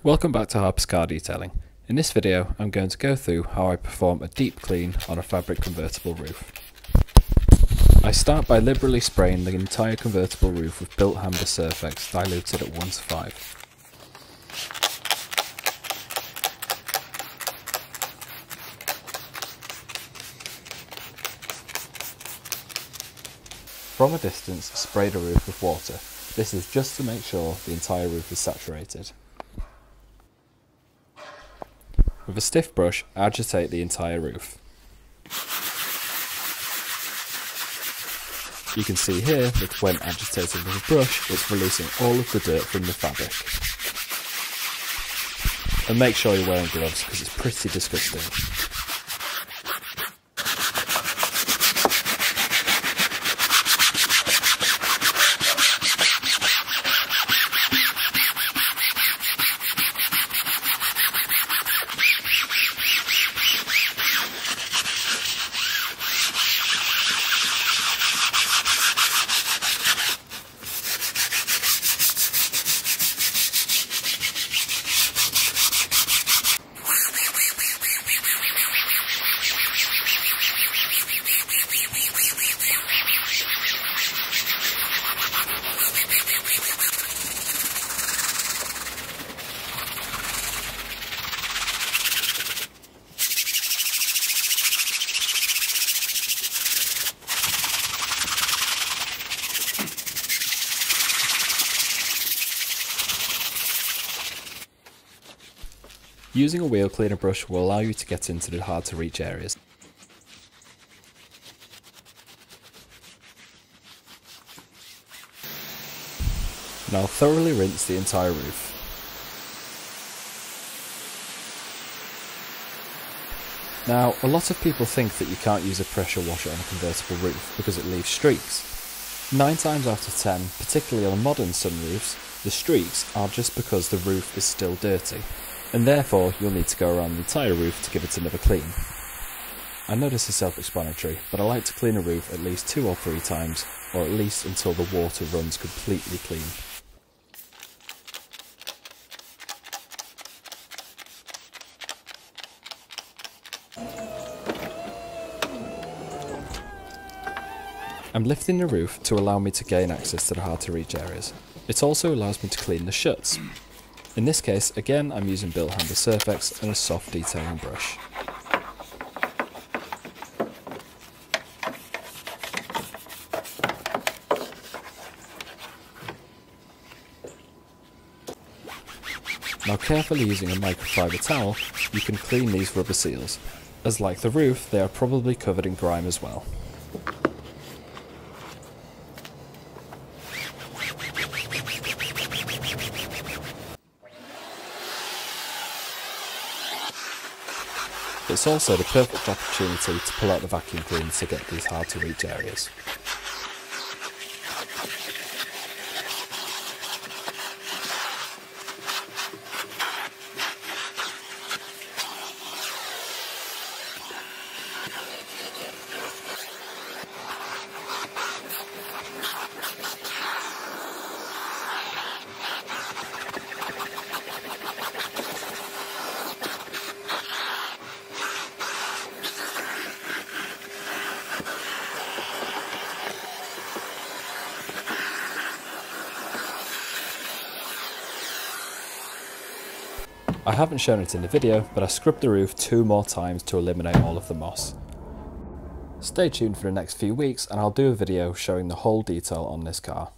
Welcome back to Harper's Car Detailing. In this video I'm going to go through how I perform a deep clean on a fabric convertible roof. I start by liberally spraying the entire convertible roof with built Hamber Surfex diluted at 1:5. From a distance, spray the roof with water. This is just to make sure the entire roof is saturated. With a stiff brush, agitate the entire roof. You can see here that when agitated with a brush, it's releasing all of the dirt from the fabric. And make sure you're wearing gloves because it's pretty disgusting. Using a wheel cleaner brush will allow you to get into the hard to reach areas. Now thoroughly rinse the entire roof. Now, a lot of people think that you can't use a pressure washer on a convertible roof because it leaves streaks. 9 times out of 10, particularly on modern sunroofs, the streaks are just because the roof is still dirty, and therefore you'll need to go around the entire roof to give it another clean. I know this is self-explanatory, but I like to clean a roof at least 2 or 3 times, or at least until the water runs completely clean. I'm lifting the roof to allow me to gain access to the hard to reach areas. It also allows me to clean the shuts. In this case, again, I'm using built Hamber Surfex and a soft detailing brush. Now, carefully using a microfiber towel, you can clean these rubber seals, as like the roof, they are probably covered in grime as well. It's also the perfect opportunity to pull out the vacuum cleaner to get these hard to reach areas. I haven't shown it in the video, but I scrubbed the roof 2 more times to eliminate all of the moss. Stay tuned for the next few weeks and I'll do a video showing the whole detail on this car.